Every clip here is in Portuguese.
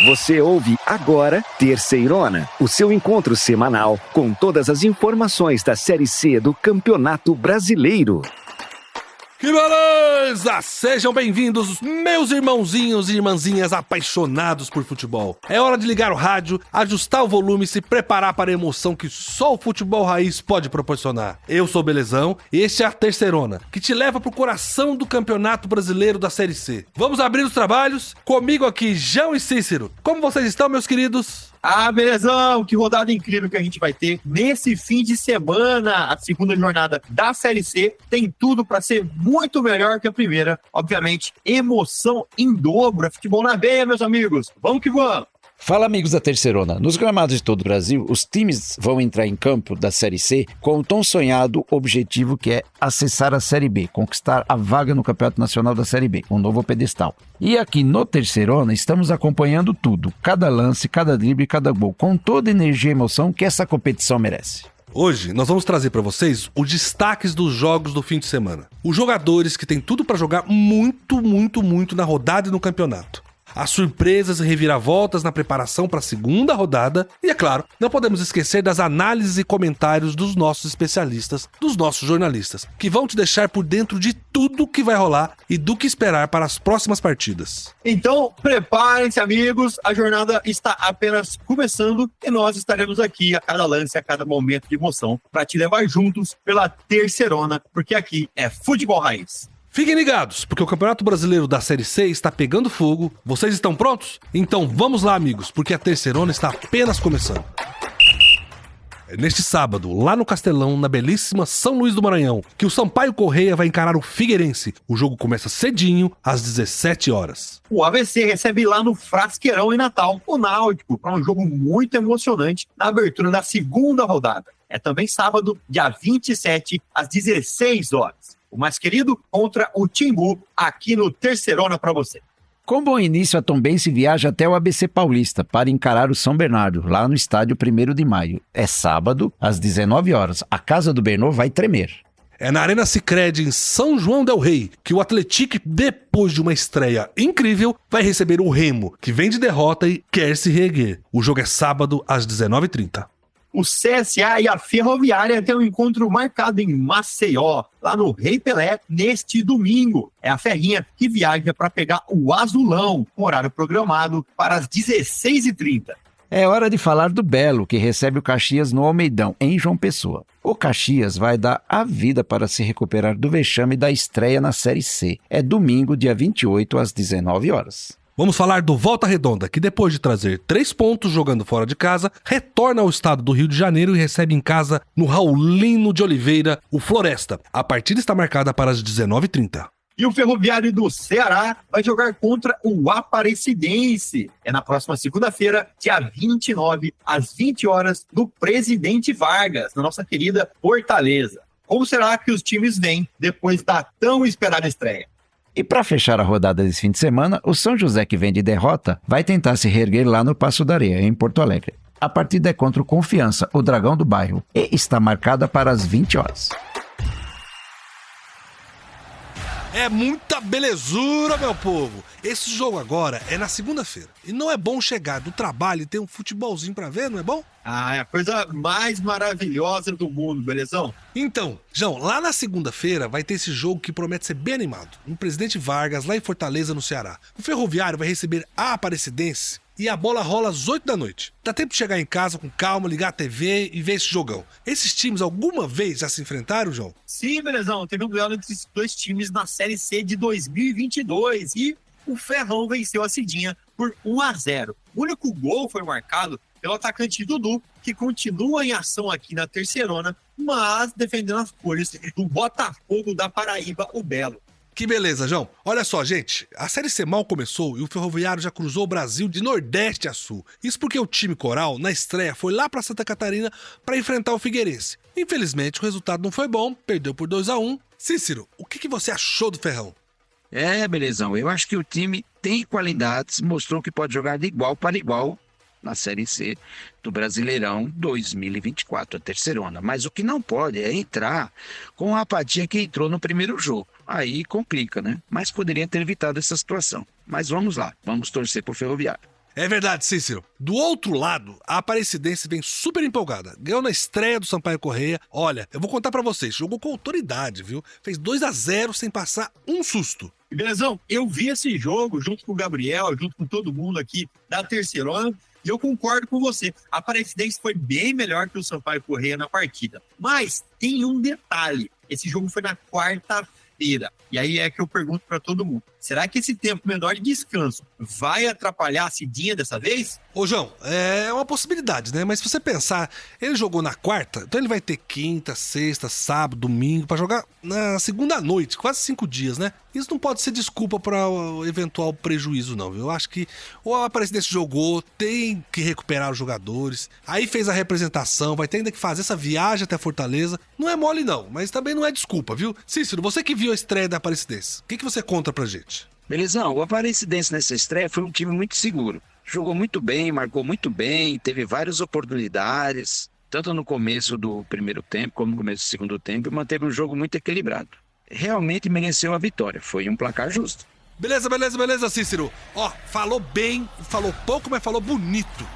Você ouve agora Terceirona, o seu encontro semanal com todas as informações da Série C do Campeonato Brasileiro. Que beleza! Sejam bem-vindos, meus irmãozinhos e irmãzinhas apaixonados por futebol. É hora de ligar o rádio, ajustar o volume e se preparar para a emoção que só o futebol raiz pode proporcionar. Eu sou o Belezão e este é a Terceirona, que te leva pro coração do Campeonato Brasileiro da Série C. Vamos abrir os trabalhos? Comigo aqui, João e Cícero. Como vocês estão, meus queridos? Belezão, que rodada incrível que a gente vai ter nesse fim de semana. A segunda jornada da Série C tem tudo para ser muito melhor que a primeira. Obviamente, emoção em dobro, é futebol na veia, meus amigos. Vamos que vamos! Fala, amigos da Terceirona. Nos gramados de todo o Brasil, os times vão entrar em campo da Série C com o tão sonhado objetivo que é acessar a Série B, conquistar a vaga no Campeonato Nacional da Série B, um novo pedestal. E aqui no Terceirona estamos acompanhando tudo, cada lance, cada drible, cada gol, com toda a energia e emoção que essa competição merece. Hoje nós vamos trazer para vocês os destaques dos jogos do fim de semana. Os jogadores que têm tudo para jogar muito na rodada e no campeonato. As surpresas e reviravoltas na preparação para a segunda rodada e, é claro, não podemos esquecer das análises e comentários dos nossos especialistas, dos nossos jornalistas, que vão te deixar por dentro de tudo que vai rolar e do que esperar para as próximas partidas. Então, preparem-se, amigos, a jornada está apenas começando e nós estaremos aqui a cada lance, a cada momento de emoção para te levar juntos pela Terceirona, porque aqui é futebol raiz. Fiquem ligados, porque o Campeonato Brasileiro da Série C está pegando fogo. Vocês estão prontos? Então vamos lá, amigos, porque a Terceirona está apenas começando. Neste sábado, lá no Castelão, na belíssima São Luís do Maranhão, que o Sampaio Corrêa vai encarar o Figueirense. O jogo começa cedinho, às 17 horas. O AVC recebe lá no Frasqueirão em Natal o Náutico para um jogo muito emocionante na abertura da segunda rodada. É também sábado, dia 27, às 16 horas. O mais querido contra o Timbu, aqui no Terceirona para você. Com bom início, a Tombense viaja até o ABC Paulista para encarar o São Bernardo, lá no estádio 1º de Maio. É sábado, às 19 horas. A casa do Bernô vai tremer. É na Arena Sicredi, em São João del Rei, que o Atlético, depois de uma estreia incrível, vai receber o Remo, que vem de derrota e quer se reerguer. O jogo é sábado, às 19h30. O CSA e a Ferroviária têm um encontro marcado em Maceió, lá no Rei Pelé, neste domingo. É a Ferrinha que viaja para pegar o Azulão, com horário programado para as 16h30. É hora de falar do Belo, que recebe o Caxias no Almeidão, em João Pessoa. O Caxias vai dar a vida para se recuperar do vexame da estreia na Série C. É domingo, dia 28, às 19 horas. Vamos falar do Volta Redonda, que depois de trazer 3 pontos jogando fora de casa, retorna ao estado do Rio de Janeiro e recebe em casa, no Raulino de Oliveira, o Floresta. A partida está marcada para as 19h30. E o Ferroviário do Ceará vai jogar contra o Aparecidense. É na próxima segunda-feira, dia 29, às 20 horas, no Presidente Vargas, na nossa querida Fortaleza. Como será que os times vêm depois da tão esperada estreia? E para fechar a rodada desse fim de semana, o São José, que vem de derrota, vai tentar se reerguer lá no Passo da Areia, em Porto Alegre. A partida é contra o Confiança, o Dragão do Bairro, e está marcada para as 20 horas. É muita belezura, meu povo! Esse jogo agora é na segunda-feira. E não é bom chegar do trabalho e ter um futebolzinho pra ver, não é bom? É a coisa mais maravilhosa do mundo, belezão? Então, João, lá na segunda-feira vai ter esse jogo que promete ser bem animado. No Presidente Vargas, lá em Fortaleza, no Ceará. O Ferroviário vai receber a Aparecidense e a bola rola às 8 da noite. Dá tempo de chegar em casa com calma, ligar a TV e ver esse jogão. Esses times alguma vez já se enfrentaram, João? Sim, belezão. Teve um duelo entre esses dois times na Série C de 2022 e o Ferrão venceu a Cidinha por 1-0. O único gol foi marcado pelo atacante Dudu, que continua em ação aqui na Terceirona, mas defendendo as cores do Botafogo da Paraíba, o Belo. Que beleza, João. Olha só, gente, a Série C mal começou e o Ferroviário já cruzou o Brasil de Nordeste a Sul. Isso porque o time coral, na estreia, foi lá para Santa Catarina para enfrentar o Figueirense. Infelizmente, o resultado não foi bom, perdeu por 2-1. Cícero, o que você achou do Ferrão? Belezão, eu acho que o time tem qualidades, mostrou que pode jogar de igual para igual na Série C do Brasileirão 2024, a Terceirona. Mas o que não pode é entrar com a apatia que entrou no primeiro jogo. Aí complica, né? Mas poderia ter evitado essa situação. Mas vamos lá, vamos torcer por Ferroviário. É verdade, Cícero. Do outro lado, a Aparecidense vem super empolgada. Ganhou na estreia do Sampaio Corrêa. Olha, eu vou contar pra vocês, jogou com autoridade, viu? Fez 2-0 sem passar um susto. Belezão, eu vi esse jogo junto com o Gabriel, junto com todo mundo aqui da Terceirona, e eu concordo com você. A Aparecidense foi bem melhor que o Sampaio Corrêa na partida. Mas tem um detalhe, esse jogo foi na quarta-feira. E aí é que eu pergunto para todo mundo, será que esse tempo menor de descanso vai atrapalhar a Cidinha dessa vez? Ô, João, é uma possibilidade, né? Mas se você pensar, ele jogou na quarta, então ele vai ter quinta, sexta, sábado, domingo, pra jogar na segunda noite, quase 5 dias, né? Isso não pode ser desculpa para o eventual prejuízo, não, viu? Eu acho que o Aparecidense jogou, tem que recuperar os jogadores, aí fez a representação, vai ter ainda que fazer essa viagem até Fortaleza. Não é mole, não, mas também não é desculpa, viu? Cícero, você que viu a estreia da Aparecidense, o que você conta pra gente? Belezão, o Aparecidense nessa estreia foi um time muito seguro. Jogou muito bem, marcou muito bem, teve várias oportunidades, tanto no começo do primeiro tempo como no começo do segundo tempo, e manteve um jogo muito equilibrado. Realmente mereceu a vitória, foi um placar justo. Beleza, Cícero. Ó, falou bem, falou pouco, mas falou bonito.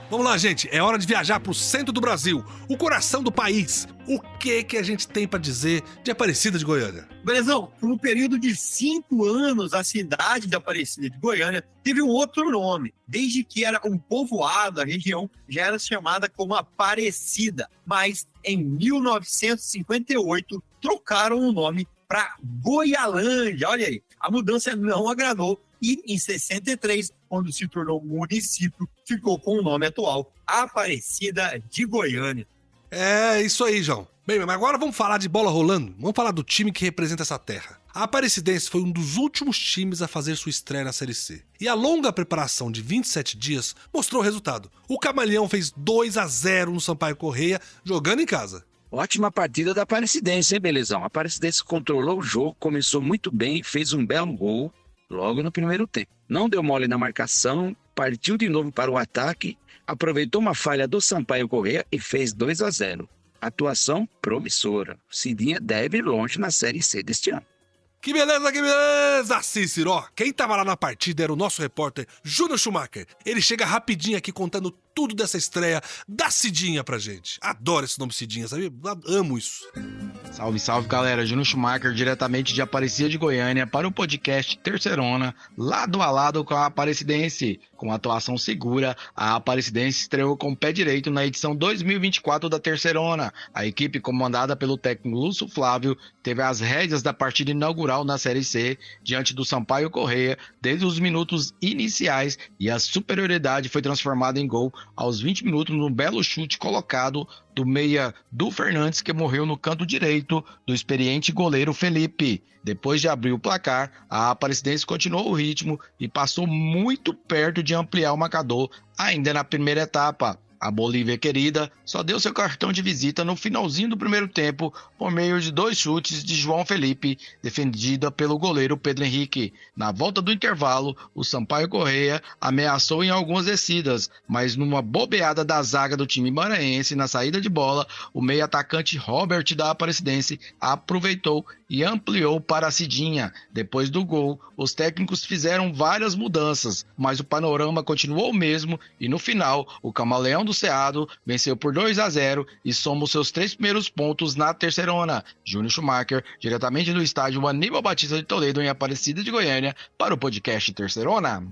Vamos lá, gente, é hora de viajar pro centro do Brasil, o coração do país. O que a gente tem pra dizer de Aparecida de Goiânia? Belezão, por um período de 5 anos, a cidade de Aparecida de Goiânia teve um outro nome. Desde que era um povoado, a região já era chamada como Aparecida. Mas em 1958, trocaram o nome para Goialândia. Olha aí, a mudança não agradou. E em 63, quando se tornou município, ficou com o nome atual, Aparecida de Goiânia. É, isso aí, João. Bem, mas agora vamos falar de bola rolando. Vamos falar do time que representa essa terra. A Aparecidense foi um dos últimos times a fazer sua estreia na Série C. E a longa preparação de 27 dias mostrou o resultado. O Camaleão fez 2-0 no Sampaio Corrêa, jogando em casa. Ótima partida da Aparecidense, hein, Belezão? A Aparecidense controlou o jogo, começou muito bem, fez um belo gol logo no primeiro tempo. Não deu mole na marcação, partiu de novo para o ataque, aproveitou uma falha do Sampaio Corrêa e fez 2-0. Atuação promissora. Cidinha deve ir longe na Série C deste ano. Que beleza, Cícero! Ó, quem tava lá na partida era o nosso repórter Júnior Schumacher. Ele chega rapidinho aqui contando tudo dessa estreia da Cidinha pra gente. Adoro esse nome Cidinha, sabe? Amo isso. Salve, galera. Júnior Schumacher, diretamente de Aparecida de Goiânia, para o podcast Terceirona, lado a lado com a Aparecidense. Com atuação segura, a Aparecidense estreou com o pé direito na edição 2024 da Terceirona. A equipe, comandada pelo técnico Lúcio Flávio, teve as rédeas da partida inaugural na Série C, diante do Sampaio Corrêa, desde os minutos iniciais, e a superioridade foi transformada em gol aos 20 minutos no belo chute colocado do meia Du Fernandes, que morreu no canto direito do experiente goleiro Felipe. Depois de abrir o placar, a Aparecidense continuou o ritmo e passou muito perto de ampliar o marcador ainda na primeira etapa. A Bolívia querida só deu seu cartão de visita no finalzinho do primeiro tempo por meio de 2 chutes de João Felipe, defendida pelo goleiro Pedro Henrique. Na volta do intervalo, o Sampaio Corrêa ameaçou em algumas descidas, mas numa bobeada da zaga do time maranhense na saída de bola, o meio atacante Robert da Aparecidense aproveitou e ampliou para a Cidinha. Depois do gol, os técnicos fizeram várias mudanças, mas o panorama continuou o mesmo e no final, o Camaleão do Ceado venceu por 2-0 e soma os seus 3 primeiros pontos na Terceirona. Júnior Schumacher, diretamente do estádio Aníbal Batista de Toledo, em Aparecida de Goiânia, para o podcast Terceirona.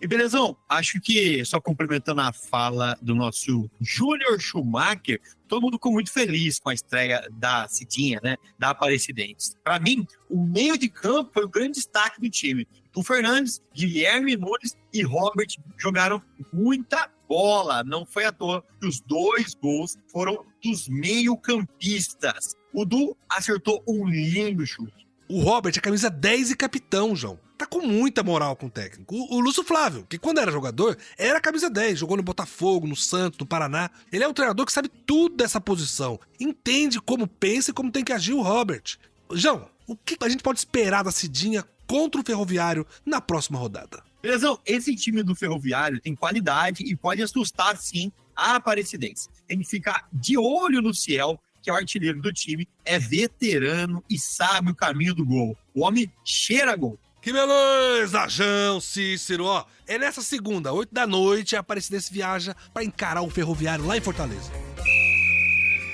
E belezão, acho que, só complementando a fala do nosso Júnior Schumacher, todo mundo ficou muito feliz com a estreia da Cidinha, né, da Aparecidense. Para mim, o meio de campo foi o grande destaque do time. O Fernandes, Guilherme Nunes e Robert jogaram muita bola. Não foi à toa que os 2 gols foram dos meio-campistas. O Du acertou um lindo chute. O Robert é camisa 10 e capitão, João. Tá com muita moral com o técnico. O Lúcio Flávio, que quando era jogador, era camisa 10, jogou no Botafogo, no Santos, no Paraná. Ele é um treinador que sabe tudo dessa posição, entende como pensa e como tem que agir o Robert. João, o que a gente pode esperar da Cidinha contra o Ferroviário na próxima rodada? Belezão, esse time do Ferroviário tem qualidade e pode assustar, sim, a Aparecidense. Tem que ficar de olho no Ciel, que é o artilheiro do time, é veterano e sabe o caminho do gol. O homem cheira gol. Que beleza, João Cícero, ó. É nessa segunda, 8 da noite, a Aparecidense viaja pra encarar o Ferroviário lá em Fortaleza.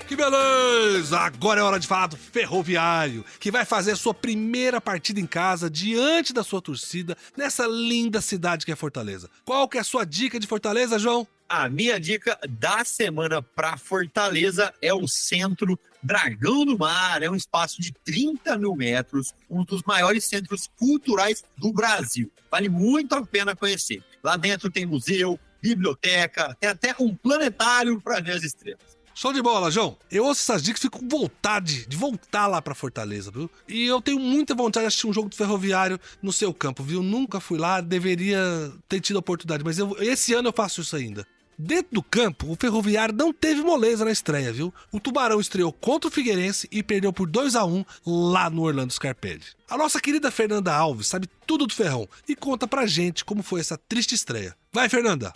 Que beleza! Agora é hora de falar do Ferroviário, que vai fazer a sua primeira partida em casa diante da sua torcida nessa linda cidade que é Fortaleza. Qual que é a sua dica de Fortaleza, João? A minha dica da semana para Fortaleza é o Centro Dragão do Mar. É um espaço de 30 mil metros, um dos maiores centros culturais do Brasil. Vale muito a pena conhecer. Lá dentro tem museu, biblioteca, tem até um planetário para ver as estrelas. Show de bola, João. Eu ouço essas dicas e fico com vontade de voltar lá pra Fortaleza, viu? E eu tenho muita vontade de assistir um jogo do Ferroviário no seu campo, viu? Nunca fui lá, deveria ter tido a oportunidade, mas esse ano eu faço isso ainda. Dentro do campo, o Ferroviário não teve moleza na estreia, viu? O Tubarão estreou contra o Figueirense e perdeu por 2-1 lá no Orlando Scarpelli. A nossa querida Fernanda Alves sabe tudo do Ferrão e conta pra gente como foi essa triste estreia. Vai, Fernanda!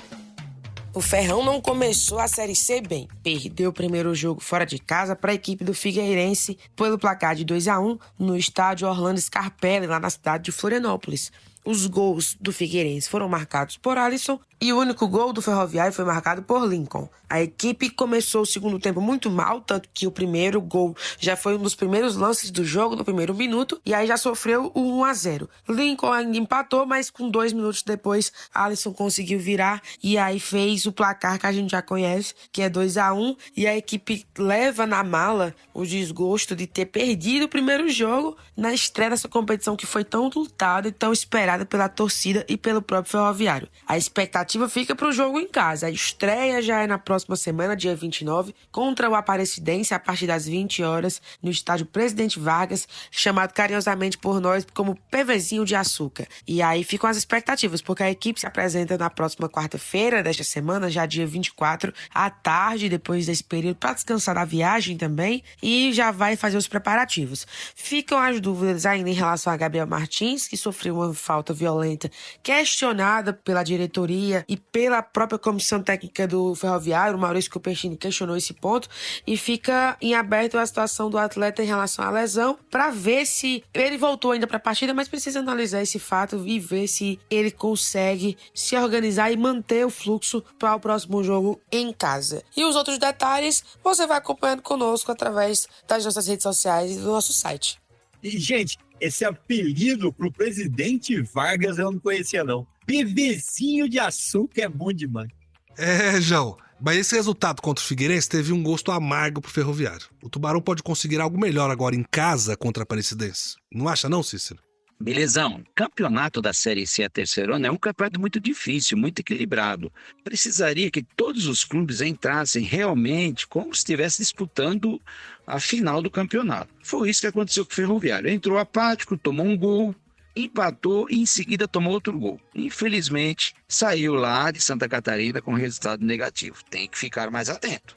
O Ferrão não começou a Série C bem. Perdeu o primeiro jogo fora de casa para a equipe do Figueirense pelo placar de 2-1 no estádio Orlando Scarpelli, lá na cidade de Florianópolis. Os gols do Figueirense foram marcados por Alisson e o único gol do Ferroviário foi marcado por Lincoln. A equipe começou o segundo tempo muito mal, tanto que o primeiro gol já foi um dos primeiros lances do jogo, no primeiro minuto, e aí já sofreu o 1-0. Lincoln ainda empatou, mas com 2 minutos depois, Alisson conseguiu virar e aí fez o placar que a gente já conhece, que é 2-1, e a equipe leva na mala o desgosto de ter perdido o primeiro jogo na estreia dessa competição que foi tão lutada e tão esperada pela torcida e pelo próprio Ferroviário. A expectativa fica para o jogo em casa. A estreia já é na próxima semana, dia 29, contra o Aparecidense, a partir das 20 horas, no estádio Presidente Vargas, chamado carinhosamente por nós como PVzinho de Açúcar. E aí ficam as expectativas, porque a equipe se apresenta na próxima quarta-feira desta semana, já dia 24, à tarde, depois desse período, para descansar da viagem também, e já vai fazer os preparativos. Ficam as dúvidas ainda em relação a Gabriel Martins, que sofreu uma falta violenta questionada pela diretoria e pela própria comissão técnica do Ferroviário. O Maurício Cupertini questionou esse ponto e fica em aberto a situação do atleta em relação à lesão para ver se ele voltou ainda para a partida, mas precisa analisar esse fato e ver se ele consegue se organizar e manter o fluxo para o próximo jogo em casa. E os outros detalhes você vai acompanhando conosco através das nossas redes sociais e do nosso site. E, gente, esse apelido pro presidente Vargas eu não conhecia, não. PVzinho de Açúcar é bom demais. É, João, mas esse resultado contra o Figueirense teve um gosto amargo pro Ferroviário. O Tubarão pode conseguir algo melhor agora em casa contra a Aparecidense. Não acha não, Cícero? Belezão, campeonato da Série C, a terceirona, é um campeonato muito difícil, muito equilibrado. Precisaria que todos os clubes entrassem realmente como se estivesse disputando a final do campeonato. Foi isso que aconteceu com o Ferroviário. Entrou apático, tomou um gol, empatou e em seguida tomou outro gol. Infelizmente, saiu lá de Santa Catarina com resultado negativo. Tem que ficar mais atento.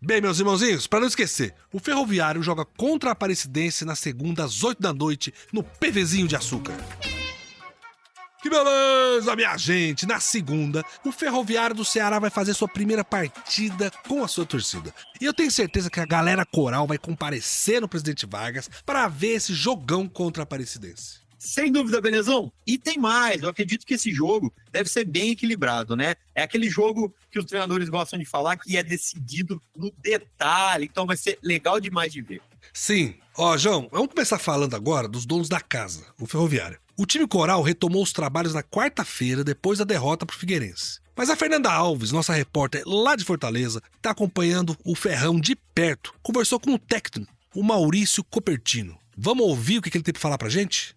Bem, meus irmãozinhos, para não esquecer, o Ferroviário joga contra a Aparecidense na segunda às 8 da noite no PVzinho de Açúcar. Que beleza, minha gente! Na segunda, o Ferroviário do Ceará vai fazer sua primeira partida com a sua torcida. E eu tenho certeza que a galera coral vai comparecer no Presidente Vargas para ver esse jogão contra a Aparecidense. Sem dúvida, Benezão. E tem mais, eu acredito que esse jogo deve ser bem equilibrado, né? É aquele jogo que os treinadores gostam de falar que é decidido no detalhe, então vai ser legal demais de ver. Sim. Ó, João, vamos começar falando agora dos donos da casa, o Ferroviário. O time coral retomou os trabalhos na quarta-feira depois da derrota pro Figueirense. Mas a Fernanda Alves, nossa repórter lá de Fortaleza, está acompanhando o Ferrão de perto. Conversou com o técnico, o Maurício Cupertino. Vamos ouvir o que ele tem para falar pra gente?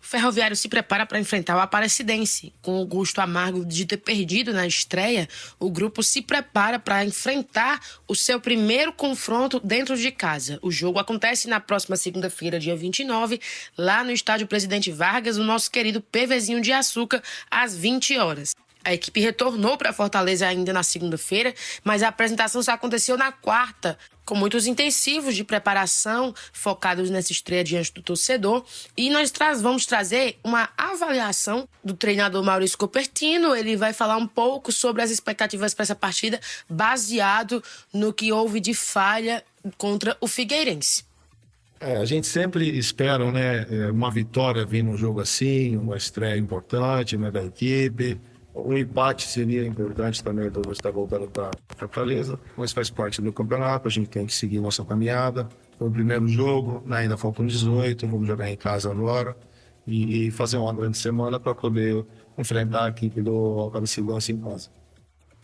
O Ferroviário se prepara para enfrentar o Aparecidense. Com o gosto amargo de ter perdido na estreia, o grupo se prepara para enfrentar o seu primeiro confronto dentro de casa. O jogo acontece na próxima segunda-feira, dia 29, lá no estádio Presidente Vargas, o nosso querido PVzinho de Açúcar, às 20 horas. A equipe retornou para Fortaleza ainda na segunda-feira, mas a apresentação só aconteceu na quarta, com muitos intensivos de preparação focados nessa estreia diante do torcedor. E nós vamos trazer uma avaliação do treinador Maurício Cupertino. Ele vai falar um pouco sobre as expectativas para essa partida, baseado no que houve de falha contra o Figueirense. A gente sempre espera, né, uma vitória vir num jogo assim, uma estreia importante, né, da equipe. O empate seria importante também, todo mundo está voltando para Fortaleza, mas faz parte do campeonato, a gente tem que seguir nossa caminhada. Foi o primeiro jogo, ainda faltam 18, vamos jogar em casa agora e fazer uma grande semana para poder enfrentar a equipe do Aparecidense em casa.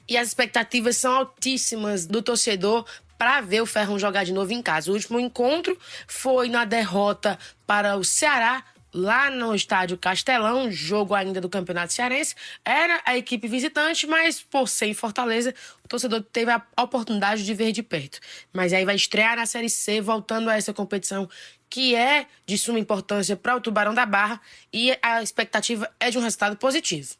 E as expectativas são altíssimas do torcedor para ver o Ferrão jogar de novo em casa. O último encontro foi na derrota para o Ceará, lá no estádio Castelão, jogo ainda do Campeonato Cearense. Era a equipe visitante, mas por ser em Fortaleza, o torcedor teve a oportunidade de ver de perto. Mas aí vai estrear na Série C, voltando a essa competição que é de suma importância para o Tubarão da Barra, e a expectativa é de um resultado positivo.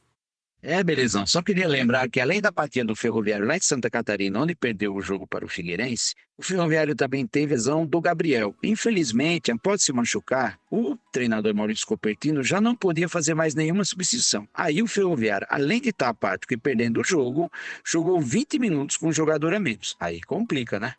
Belezão. Só queria lembrar que além da partida do Ferroviário lá em Santa Catarina, onde perdeu o jogo para o Figueirense, o Ferroviário também teve lesão do Gabriel. Infelizmente, após se machucar, o treinador Maurício Copertino já não podia fazer mais nenhuma substituição. Aí o Ferroviário, além de estar apático e perdendo o jogo, jogou 20 minutos com um jogador a menos. Aí complica, né?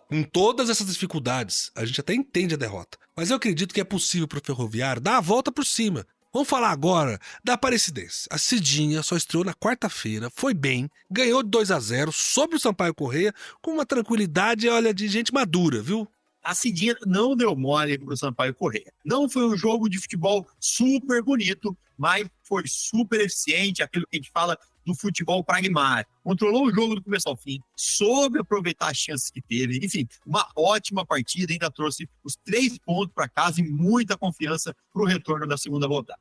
Com todas essas dificuldades, a gente até entende a derrota. Mas eu acredito que é possível pro Ferroviário dar a volta por cima. Vamos falar agora da Aparecidense. A Cidinha só estreou na quarta-feira, foi bem, ganhou de 2-0 sobre o Sampaio Corrêa com uma tranquilidade, olha, de gente madura, viu? A Cidinha não deu mole pro Sampaio Corrêa. Não foi um jogo de futebol super bonito, mas foi super eficiente, aquilo que a gente fala do futebol pragmático. Controlou o jogo do começo ao fim, soube aproveitar as chances que teve. Enfim, uma ótima partida, ainda trouxe os 3 pontos para casa e muita confiança para o retorno da segunda rodada.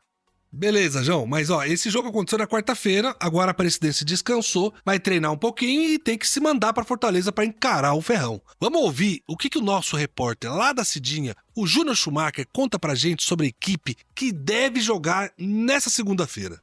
Beleza, João, mas esse jogo aconteceu na quarta-feira, agora a Aparecidense descansou, vai treinar um pouquinho e tem que se mandar para Fortaleza para encarar o Ferrão. Vamos ouvir o que o nosso repórter lá da Cidinha, o Júnior Schumacher, conta pra gente sobre a equipe que deve jogar nessa segunda-feira.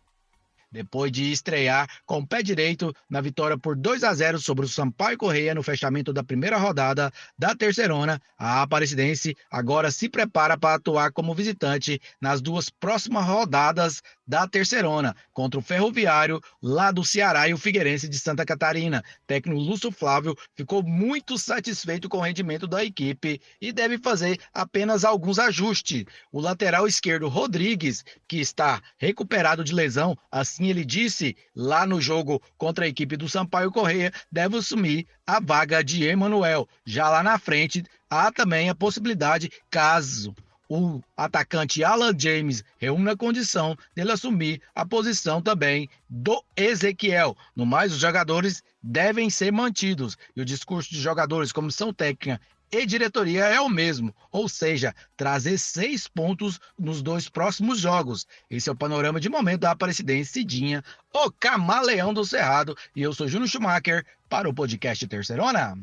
Depois de estrear com o pé direito na vitória por 2-0 sobre o Sampaio Corrêa no fechamento da primeira rodada da Terceirona, a Aparecidense agora se prepara para atuar como visitante nas 2 próximas rodadas da Terceirona, contra o Ferroviário lá do Ceará e o Figueirense de Santa Catarina. Técnico Lúcio Flávio ficou muito satisfeito com o rendimento da equipe e deve fazer apenas alguns ajustes. O lateral esquerdo Rodrigues, que está recuperado de lesão, assim ele disse lá no jogo contra a equipe do Sampaio Corrêa, deve assumir a vaga de Emanuel. Já lá na frente, há também a possibilidade, caso o atacante Alan James reúna a condição dele assumir a posição também do Ezequiel. No mais, os jogadores devem ser mantidos e o discurso de jogadores, comissão técnica e diretoria é o mesmo, ou seja, trazer 6 pontos nos 2 próximos jogos. Esse é o panorama de momento da Aparecidense Cidinha, o camaleão do Cerrado, e eu sou Júnior Schumacher para o podcast Terceirona.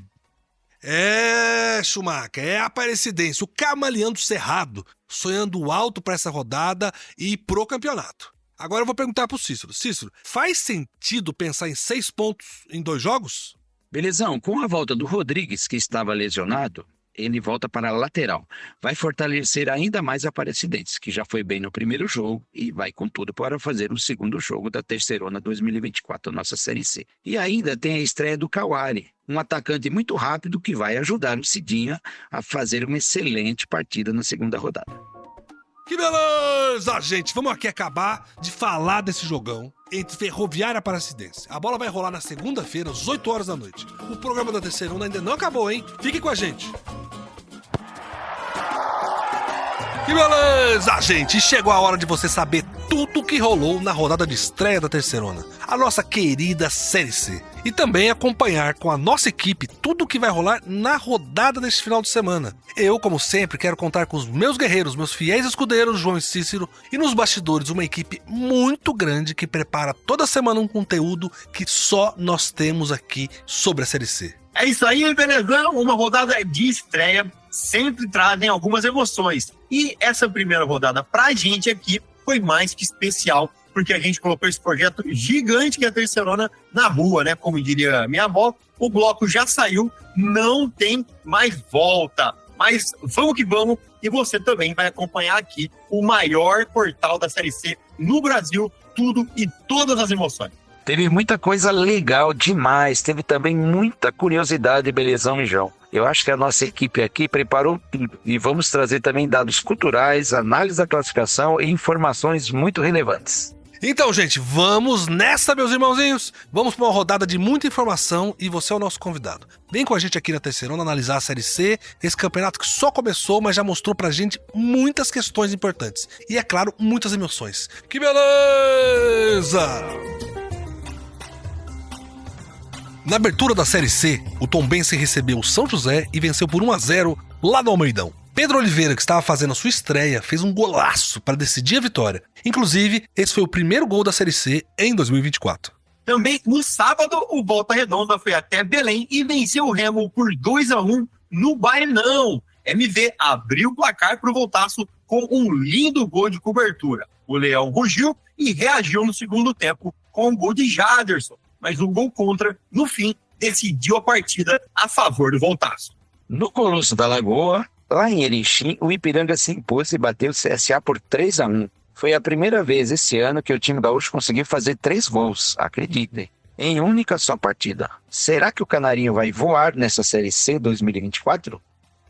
Schumacher, é a Aparecidense, o camaleão do Cerrado, sonhando alto para essa rodada e pro campeonato. Agora eu vou perguntar pro Cícero. Cícero, faz sentido pensar em 6 pontos em 2 jogos? Belezão, com a volta do Rodrigues, que estava lesionado, ele volta para a lateral. Vai fortalecer ainda mais a Aparecidense, que já foi bem no primeiro jogo e vai com tudo para fazer o segundo jogo da Terceirona 2024, nossa Série C. E ainda tem a estreia do Kawari, um atacante muito rápido que vai ajudar o Cidinha a fazer uma excelente partida na segunda rodada. Que beleza, gente! Vamos aqui acabar de falar desse jogão entre Ferroviária e Aparecidense. A bola vai rolar na segunda-feira, às 8 horas da noite. O programa da Terceirona ainda não acabou, hein? Fique com a gente! Que beleza, gente! Chegou a hora de você saber tudo o que rolou na rodada de estreia da Terceirona, a nossa querida Série C. E também acompanhar com a nossa equipe tudo o que vai rolar na rodada deste final de semana. Eu, como sempre, quero contar com os meus guerreiros, meus fiéis escudeiros, João e Cícero, e nos bastidores uma equipe muito grande que prepara toda semana um conteúdo que só nós temos aqui sobre a Série C. É isso aí, beleza? Uma rodada de estreia sempre trazem algumas emoções. E essa primeira rodada pra gente aqui foi mais que especial, porque a gente colocou esse projeto gigante que é a Terceirona na rua, né? Como diria minha avó, o bloco já saiu, não tem mais volta. Mas vamos que vamos, e você também vai acompanhar aqui o maior portal da Série C no Brasil, tudo e todas as emoções. Teve muita coisa legal demais, teve também muita curiosidade, belezão e João. Eu acho que a nossa equipe aqui preparou tudo e vamos trazer também dados culturais, análise da classificação e informações muito relevantes. Então, gente, vamos nessa, meus irmãozinhos. Vamos para uma rodada de muita informação e você é o nosso convidado. Vem com a gente aqui na Terceirona analisar a Série C, esse campeonato que só começou, mas já mostrou pra gente muitas questões importantes. E, é claro, muitas emoções. Que beleza! Na abertura da Série C, o Tombense recebeu o São José e venceu por 1-0 lá no Almeidão. Pedro Oliveira, que estava fazendo a sua estreia, fez um golaço para decidir a vitória. Inclusive, esse foi o primeiro gol da Série C em 2024. Também no sábado, o Volta Redonda foi até Belém e venceu o Remo por 2-1 no Baenão. MV abriu o placar para o Voltaço com um lindo gol de cobertura. O Leão rugiu e reagiu no segundo tempo com o gol de Jaderson. Mas o gol contra, no fim, decidiu a partida a favor do Voltaço. No Colosso da Lagoa, lá em Erechim, o Ipiranga se impôs e bateu o CSA por 3-1. Foi a primeira vez esse ano que o time gaúcho conseguiu fazer 3 gols, acreditem, em única só partida. Será que o Canarinho vai voar nessa Série C 2024?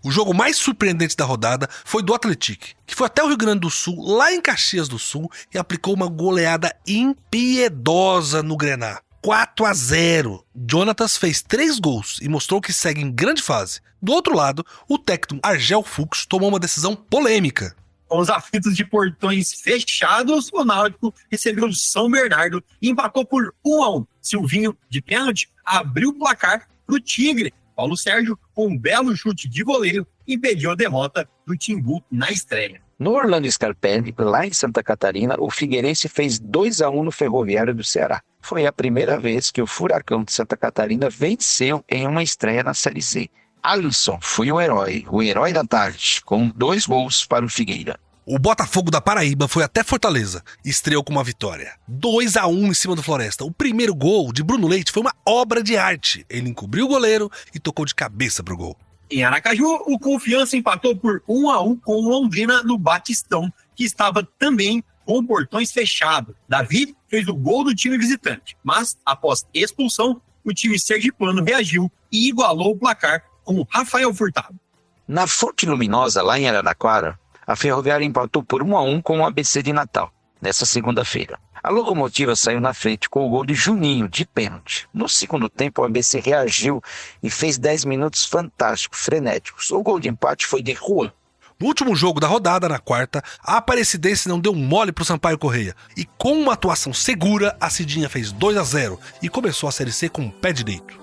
O jogo mais surpreendente da rodada foi do Atlético, que foi até o Rio Grande do Sul, lá em Caxias do Sul, e aplicou uma goleada impiedosa no Grená. 4-0. Jonatas fez 3 gols e mostrou que segue em grande fase. Do outro lado, o técnico Argel Fux tomou uma decisão polêmica. Com os aflitos de portões fechados, o Náutico recebeu o São Bernardo e empatou por 1-1. Silvinho, de pênalti, abriu o placar para o Tigre. Paulo Sérgio, com um belo chute de goleiro, impediu a derrota do Timbu na estreia. No Orlando Scarpelli, lá em Santa Catarina, o Figueirense fez 2-1 no Ferroviário do Ceará. Foi a primeira vez que o Furacão de Santa Catarina venceu em uma estreia na Série C. Alisson foi o herói da tarde, com 2 gols para o Figueira. O Botafogo da Paraíba foi até Fortaleza e estreou com uma vitória. 2-1 em cima do Floresta. O primeiro gol de Bruno Leite foi uma obra de arte. Ele encobriu o goleiro e tocou de cabeça pro gol. Em Aracaju, o Confiança empatou por 1-1 com o Londrina no Batistão, que estava também com portões fechados. Davi fez o gol do time visitante, mas após expulsão, o time sergipano reagiu e igualou o placar com o Rafael Furtado. Na Fonte Luminosa, lá em Araraquara, a Ferroviária empatou por 1-1 com o ABC de Natal, nessa segunda-feira. A Locomotiva saiu na frente com o gol de Juninho, de pênalti. No segundo tempo, o ABC reagiu e fez 10 minutos fantásticos, frenéticos. O gol de empate foi de Juan. No último jogo da rodada, na quarta, a Aparecidense não deu mole pro Sampaio Corrêa. E com uma atuação segura, a Cidinha fez 2-0 e começou a Série C com o pé direito.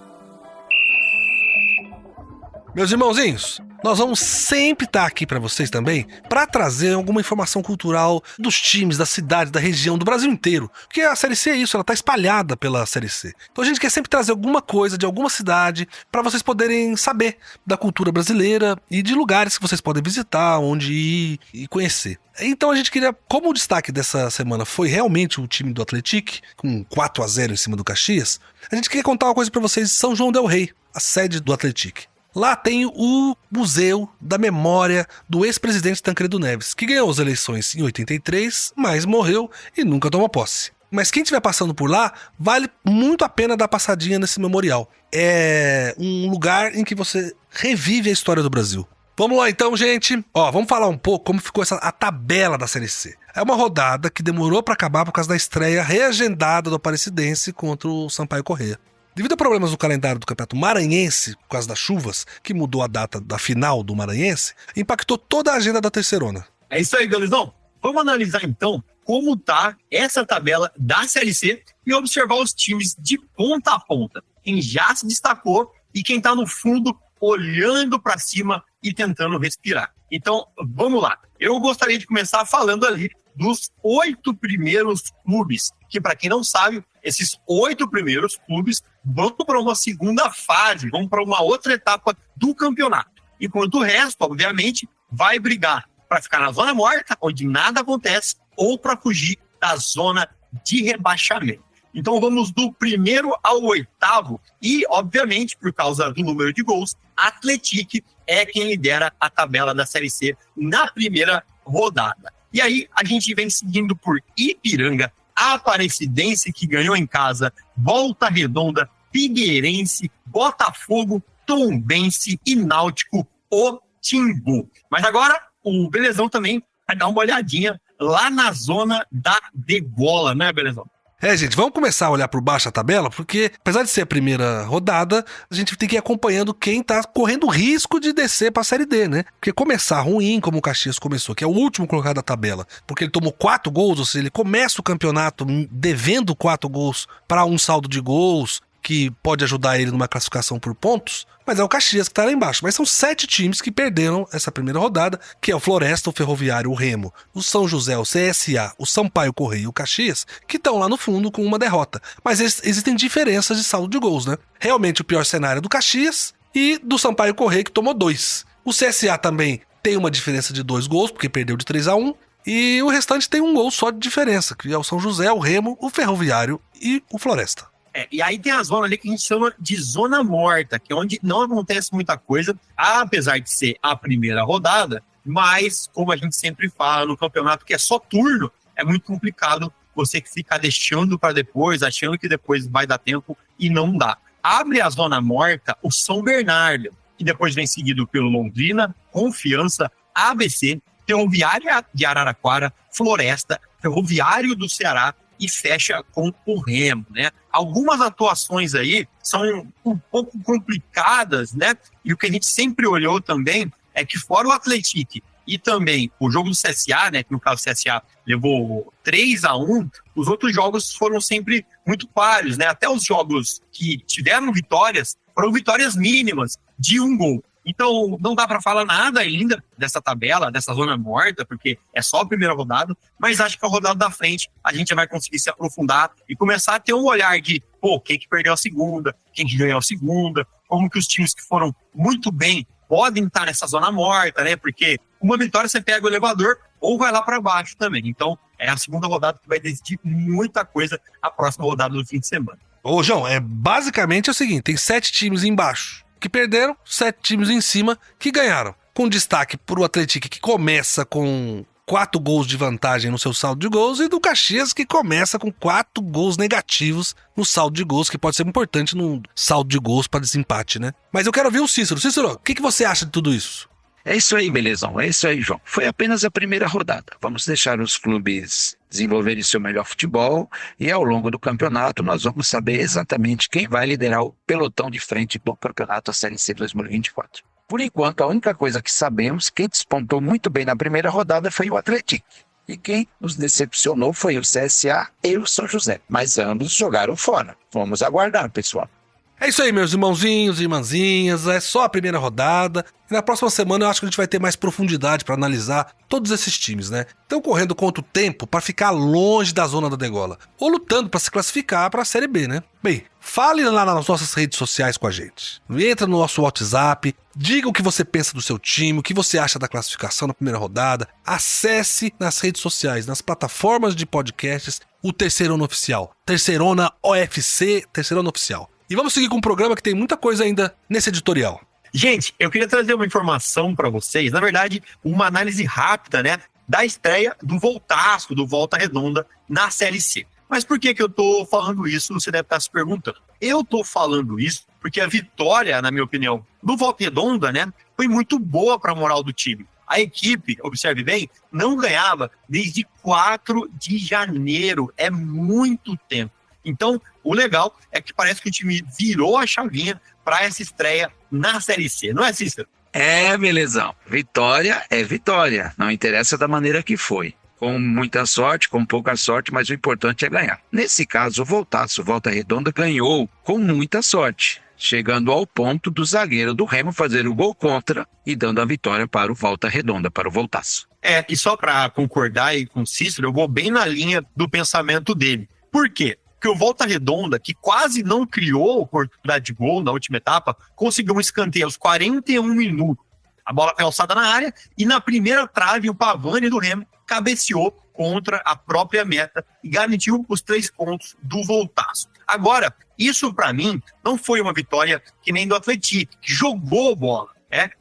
Meus irmãozinhos, nós vamos sempre estar aqui para vocês também para trazer alguma informação cultural dos times, da cidade, da região, do Brasil inteiro. Porque a Série C é isso, ela está espalhada pela Série C. Então a gente quer sempre trazer alguma coisa de alguma cidade para vocês poderem saber da cultura brasileira e de lugares que vocês podem visitar, onde ir e conhecer. Então a gente queria, como o destaque dessa semana foi realmente o time do Atlético, com 4-0 em cima do Caxias, a gente queria contar uma coisa para vocês de São João del Rei, a sede do Atlético. Lá tem o Museu da Memória do ex-presidente Tancredo Neves, que ganhou as eleições em 83, mas morreu e nunca tomou posse. Mas quem estiver passando por lá, vale muito a pena dar passadinha nesse memorial. É um lugar em que você revive a história do Brasil. Vamos lá então, gente. Vamos falar um pouco como ficou a tabela da Série C. É uma rodada que demorou para acabar por causa da estreia reagendada do Aparecidense contra o Sampaio Corrêa. Devido a problemas no calendário do Campeonato Maranhense, por causa das chuvas, que mudou a data da final do Maranhense, impactou toda a agenda da Terceirona. É isso aí, Galizão. Vamos analisar então como tá essa tabela da Série C e observar os times de ponta a ponta. Quem já se destacou e quem tá no fundo olhando para cima e tentando respirar. Então, vamos lá. Eu gostaria de começar falando ali dos 8 primeiros clubes, que para quem não sabe, esses 8 primeiros clubes vão para uma segunda fase, vão para uma outra etapa do campeonato. Enquanto o resto, obviamente, vai brigar para ficar na zona morta, onde nada acontece, ou para fugir da zona de rebaixamento. Então vamos do primeiro ao 8º e, obviamente, por causa do número de gols, Atlético é quem lidera a tabela da Série C na primeira rodada. E aí a gente vem seguindo por Ipiranga, Aparecidense, que ganhou em casa, Volta Redonda, Figueirense, Botafogo, Tombense e Náutico o Timbu. Mas agora o Belezão também vai dar uma olhadinha lá na zona da degola, né, Belezão? Gente, vamos começar a olhar por baixo a tabela, porque apesar de ser a primeira rodada, a gente tem que ir acompanhando quem tá correndo risco de descer pra Série D, né? Porque começar ruim, como o Caxias começou, que é o último colocado da tabela, porque ele tomou 4 gols, ou seja, ele começa o campeonato devendo 4 gols para um saldo de gols, que pode ajudar ele numa classificação por pontos, mas é o Caxias que tá lá embaixo. Mas são 7 times que perderam essa primeira rodada, que é o Floresta, o Ferroviário, o Remo, o São José, o CSA, o Sampaio Correia e o Caxias, que estão lá no fundo com uma derrota. Mas existem diferenças de saldo de gols, né? Realmente o pior cenário é do Caxias e do Sampaio Correia, que tomou 2. O CSA também tem uma diferença de 2 gols, porque perdeu de 3-1, e o restante tem um gol só de diferença, que é o São José, o Remo, o Ferroviário e o Floresta. E aí tem a zona ali que a gente chama de zona morta, que é onde não acontece muita coisa, apesar de ser a primeira rodada, mas, como a gente sempre fala no campeonato, que é só turno, é muito complicado você ficar deixando para depois, achando que depois vai dar tempo, e não dá. Abre a zona morta o São Bernardo, que depois vem seguido pelo Londrina, Confiança, ABC, Ferroviário de Araraquara, Floresta, Ferroviário do Ceará, e fecha com o Remo, né? Algumas atuações aí são um pouco complicadas, né? E o que a gente sempre olhou também é que fora o Atlético e também o jogo do CSA, né? Que no caso o CSA levou 3-1, os outros jogos foram sempre muito páreos, né? Até os jogos que tiveram vitórias foram vitórias mínimas de 1 gol. Então, não dá para falar nada ainda dessa tabela, dessa zona morta, porque é só a primeira rodada, mas acho que a rodada da frente a gente vai conseguir se aprofundar e começar a ter um olhar de, quem que perdeu a segunda, quem que ganhou a segunda, como que os times que foram muito bem podem estar nessa zona morta, né? Porque uma vitória você pega o elevador ou vai lá para baixo também. Então, é a segunda rodada que vai decidir muita coisa a próxima rodada do fim de semana. Ô, João, basicamente é o seguinte, tem 7 times embaixo que perderam, 7 times em cima que ganharam. Com destaque pro Atlético, que começa com 4 gols de vantagem no seu saldo de gols, e do Caxias, que começa com 4 gols negativos no saldo de gols, que pode ser importante no saldo de gols para desempate, né? Mas eu quero ouvir o Cícero. Cícero, o que você acha de tudo isso? É isso aí, belezão. É isso aí, João. Foi apenas a primeira rodada. Vamos deixar os clubes desenvolverem seu melhor futebol e ao longo do campeonato nós vamos saber exatamente quem vai liderar o pelotão de frente do campeonato da Série C 2024. Por enquanto, a única coisa que sabemos, quem despontou muito bem na primeira rodada foi o Atlético. E quem nos decepcionou foi o CSA e o São José. Mas ambos jogaram fora. Vamos aguardar, pessoal. É isso aí, meus irmãozinhos e irmãzinhas, é só a primeira rodada. E na próxima semana eu acho que a gente vai ter mais profundidade para analisar todos esses times, né? Estão correndo contra o tempo para ficar longe da zona da degola, ou lutando para se classificar para a Série B, né? Bem, fale lá nas nossas redes sociais com a gente. Entra no nosso WhatsApp, diga o que você pensa do seu time, o que você acha da classificação na primeira rodada. Acesse nas redes sociais, nas plataformas de podcasts, o Terceirona Oficial. Terceirona OFC, Terceirona Oficial. E vamos seguir com um programa que tem muita coisa ainda nesse editorial. Gente, eu queria trazer uma informação para vocês, na verdade, uma análise rápida, né, da estreia do Voltaço, do Volta Redonda, na Série C. Mas por que eu tô falando isso, você deve estar se perguntando. Eu tô falando isso porque a vitória, na minha opinião, do Volta Redonda, né, foi muito boa para a moral do time. A equipe, observe bem, não ganhava desde 4 de janeiro, é muito tempo. Então, o legal é que parece que o time virou a chavinha para essa estreia na Série C, não é, Cícero? É, belezão. Vitória é vitória. Não interessa da maneira que foi. Com muita sorte, com pouca sorte, mas o importante é ganhar. Nesse caso, o Voltaço, Volta Redonda, ganhou com muita sorte, chegando ao ponto do zagueiro do Remo fazer o gol contra e dando a vitória para o Volta Redonda, para o Voltaço. E só para concordar aí com o Cícero, eu vou bem na linha do pensamento dele. Por quê? Porque o Volta Redonda, que quase não criou oportunidade de gol na última etapa, conseguiu um escanteio aos 41 minutos. A bola foi alçada na área e na primeira trave o Pavani do Remo cabeceou contra a própria meta e garantiu os 3 pontos do Voltaço. Agora, isso para mim não foi uma vitória que nem do Atlético, que jogou bola.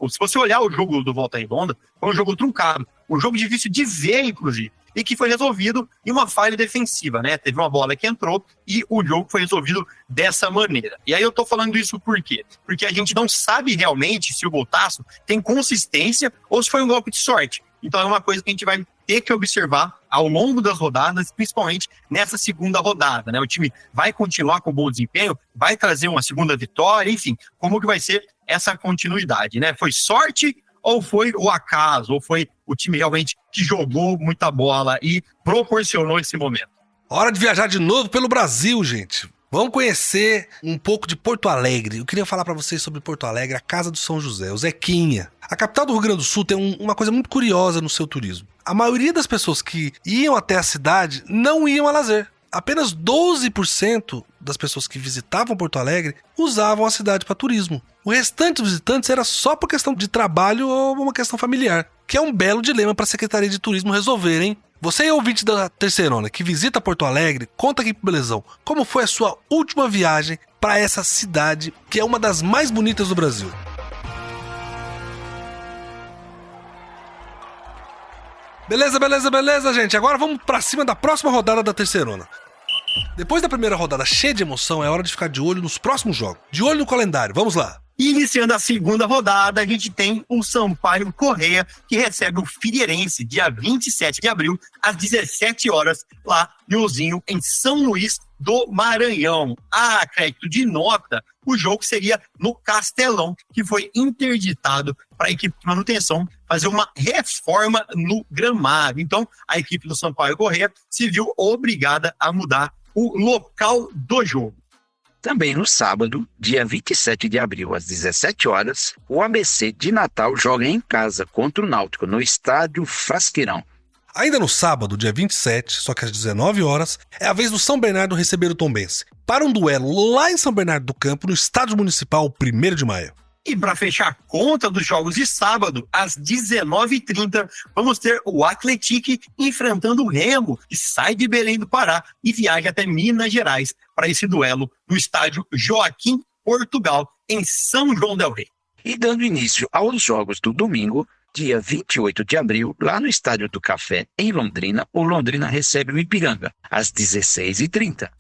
Se você olhar o jogo do Volta Redonda, foi um jogo truncado, um jogo difícil de ver, inclusive. e que foi resolvido em uma falha defensiva, né? Teve uma bola que entrou e o jogo foi resolvido dessa maneira. E aí eu tô falando isso por quê? Porque a gente não sabe realmente se o Boltaço tem consistência ou se foi um golpe de sorte. Então é uma coisa que a gente vai ter que observar ao longo das rodadas, principalmente nessa segunda rodada, né? O time vai continuar com bom desempenho, vai trazer uma segunda vitória, enfim, como que vai ser essa continuidade, né? Foi sorte ou foi o acaso, ou foi o time realmente que jogou muita bola e proporcionou esse momento? Hora de viajar de novo pelo Brasil, gente. Vamos conhecer um pouco de Porto Alegre. Eu queria falar para vocês sobre Porto Alegre, a Casa do São José, o Zequinha. A capital do Rio Grande do Sul tem uma coisa muito curiosa no seu turismo. A maioria das pessoas que iam até a cidade não iam a lazer. Apenas 12% das pessoas que visitavam Porto Alegre usavam a cidade para turismo. O restante dos visitantes era só por questão de trabalho ou uma questão familiar, que é um belo dilema para a Secretaria de Turismo resolver, hein? Você é ouvinte da Terceirona que visita Porto Alegre, conta aqui pro Belezão como foi a sua última viagem para essa cidade que é uma das mais bonitas do Brasil. Beleza, gente. Agora vamos pra cima da próxima rodada da Terceirona. Depois da primeira rodada cheia de emoção, é hora de ficar de olho nos próximos jogos. De olho no calendário, vamos lá. Iniciando a segunda rodada, a gente tem o Sampaio Corrêa, que recebe o Figueirense, dia 27 de abril, às 17 horas, lá no Ozinho, em São Luís do Maranhão. A crédito de nota, o jogo seria no Castelão, que foi interditado para a equipe de manutenção fazer uma reforma no gramado. Então, a equipe do Sampaio Corrêa se viu obrigada a mudar o local do jogo. Também no sábado, dia 27 de abril, às 17 horas, o ABC de Natal joga em casa contra o Náutico, no estádio Frasqueirão. Ainda no sábado, dia 27, só que às 19 horas, é a vez do São Bernardo receber o Tombense, para um duelo lá em São Bernardo do Campo, no estádio municipal, 1º de maio. E para fechar a conta dos jogos de sábado, às 19h30, vamos ter o Atlético enfrentando o Remo, que sai de Belém do Pará e viaja até Minas Gerais para esse duelo no estádio Joaquim Portugal, em São João del Rei. E dando início aos jogos do domingo, dia 28 de abril, lá no Estádio do Café, em Londrina, o Londrina recebe o Ipiranga, às 16h30.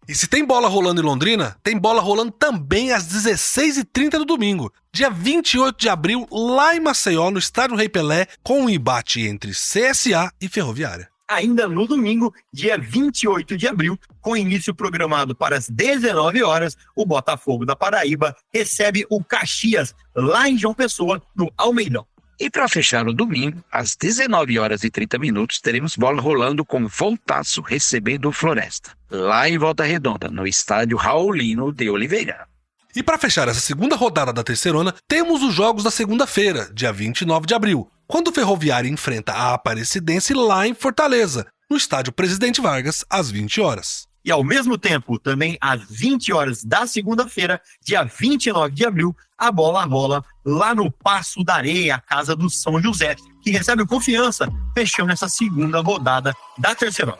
E se tem bola rolando em Londrina, tem bola rolando também às 16h30 do domingo, dia 28 de abril, lá em Maceió, no Estádio Rei Pelé, com um embate entre CSA e Ferroviária. Ainda no domingo, dia 28 de abril, com início programado para as 19 horas, o Botafogo da Paraíba recebe o Caxias, lá em João Pessoa, no Almeidão. E para fechar o domingo, às 19h30, teremos bola rolando com Voltaço recebendo o Floresta, lá em Volta Redonda, no estádio Raulino de Oliveira. E para fechar essa segunda rodada da Terceirona, temos os jogos da segunda-feira, dia 29 de abril, quando o Ferroviária enfrenta a Aparecidense lá em Fortaleza, no estádio Presidente Vargas, às 20 horas. E ao mesmo tempo, também às 20 horas da segunda-feira, dia 29 de abril, a bola rola lá no Passo da Areia, a casa do São José, que recebe Confiança, fechando essa segunda rodada da Terceirona.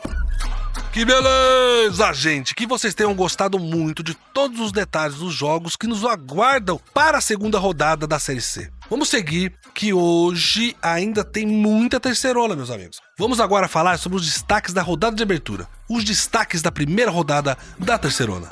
Que beleza, gente! Que vocês tenham gostado muito de todos os detalhes dos jogos que nos aguardam para a segunda rodada da Série C. Vamos seguir, que hoje ainda tem muita Terceirona, meus amigos. Vamos agora falar sobre os destaques da rodada de abertura. Os destaques da primeira rodada da Terceirona.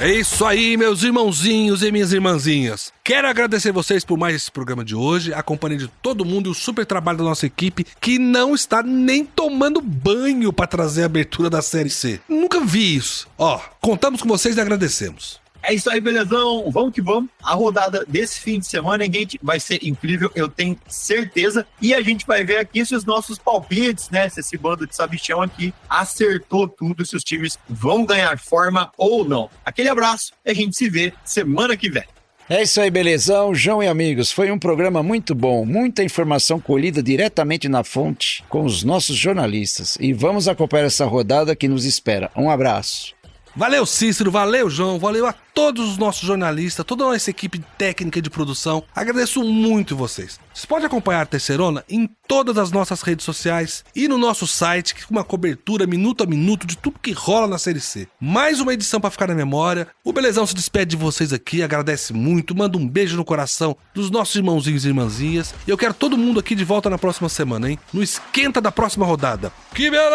É isso aí, meus irmãozinhos e minhas irmãzinhas. Quero agradecer vocês por mais esse programa de hoje, a companhia de todo mundo e o super trabalho da nossa equipe, que não está nem tomando banho para trazer a abertura da Série C. Nunca vi isso. Ó, contamos com vocês e agradecemos. É isso aí, belezão. Vamos que vamos. A rodada desse fim de semana, gente, vai ser incrível, eu tenho certeza. E a gente vai ver aqui se os nossos palpites, né? Se esse bando de sabichão aqui acertou tudo, se os times vão ganhar forma ou não. Aquele abraço e a gente se vê semana que vem. É isso aí, belezão, João e amigos. Foi um programa muito bom, muita informação colhida diretamente na fonte com os nossos jornalistas. E vamos acompanhar essa rodada que nos espera. Um abraço. Valeu, Cícero, valeu, João, valeu a todos os nossos jornalistas, toda a nossa equipe técnica de produção. Agradeço muito vocês. Vocês podem acompanhar a Terceirona em todas as nossas redes sociais e no nosso site, com uma cobertura minuto a minuto de tudo que rola na Série C. Mais uma edição pra ficar na memória. O Belezão se despede de vocês aqui, agradece muito, manda um beijo no coração dos nossos irmãozinhos e irmãzinhas. E eu quero todo mundo aqui de volta na próxima semana, hein? No esquenta da próxima rodada. Que beleza!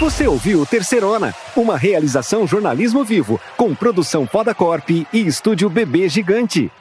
Você ouviu Terceirona, uma realização jornalismo vivo, com produção Foda Corp e estúdio Bebê Gigante.